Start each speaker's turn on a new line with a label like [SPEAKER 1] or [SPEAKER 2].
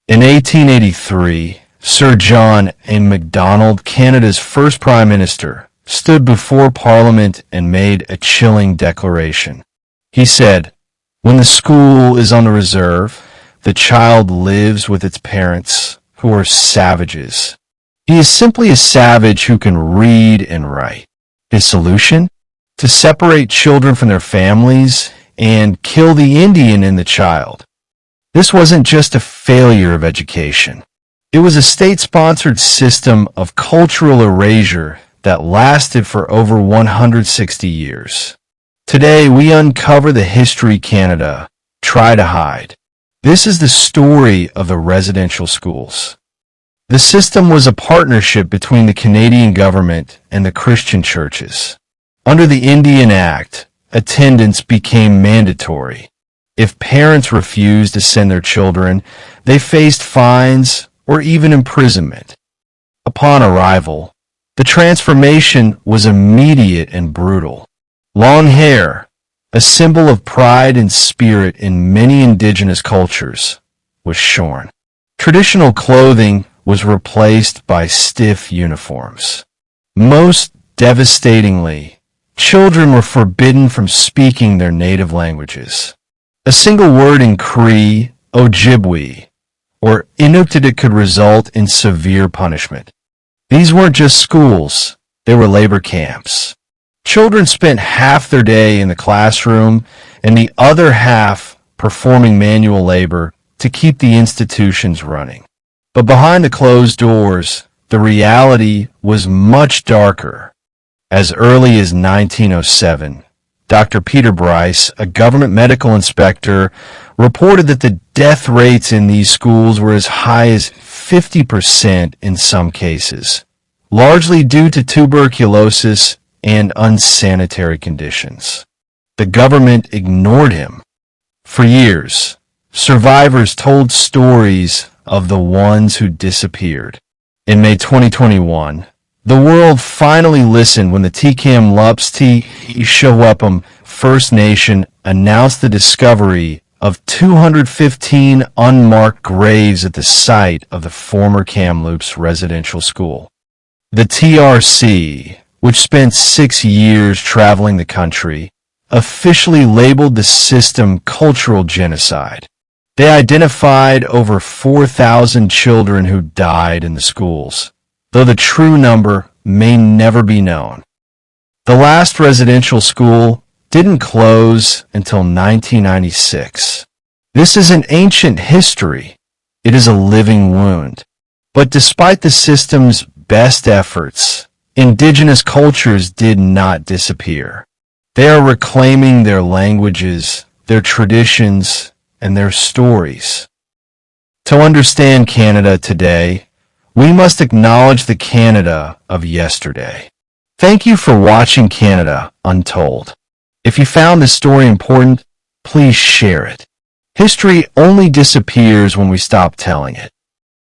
[SPEAKER 1] In 1883, Sir John A. Macdonald, Canada's first Prime Minister, stood before Parliament and made a chilling declaration. He said, "When the school is on the reserve, the child lives with its parents, who are savages. He is simply a savage who can read and write." His solution? To separate children from their families and kill the Indian in the child. This wasn't just a failure of education. It was a state-sponsored system of cultural erasure that lasted for over 160 years. Today, we uncover the history Canada tried to hide. This is the story of the residential schools. The system was a partnership between the Canadian government and the Christian churches. Under the Indian Act, attendance became mandatory. If parents refused to send their children, they faced fines or even imprisonment. Upon arrival, the transformation was immediate and brutal. Long hair, a symbol of pride and spirit in many indigenous cultures, was shorn. Traditional clothing was replaced by stiff uniforms. Most devastatingly, children were forbidden from speaking their native languages. A single word in Cree, Ojibwe, or Inuktitut could result in severe punishment. These weren't just schools, they were labor camps. Children spent half their day in the classroom and the other half performing manual labor to keep the institutions running. But behind the closed doors, the reality was much darker. As early as 1907, Dr. Peter Bryce, a government medical inspector, reported that the death rates in these schools were as high as 50% in some cases, largely due to tuberculosis and unsanitary conditions. The government ignored him. For years, survivors told stories of the ones who disappeared. In May 2021, the world finally listened when the Tk'emlúps Te First Nation announced the discovery of 215 unmarked graves at the site of the former Kamloops residential school. The TRC, which spent 6 years traveling the country, officially labeled the system cultural genocide. They identified over 4,000 children who died in the schools, though the true number may never be known. The last residential school didn't close until 1996. This is an ancient history. It is a living wound. But despite the system's best efforts, indigenous cultures did not disappear. They are reclaiming their languages, their traditions, and their stories. To understand Canada today, we must acknowledge the Canada of yesterday. Thank you for watching Canada-Untold. If you found this story important, please share it. History only disappears when we stop telling it.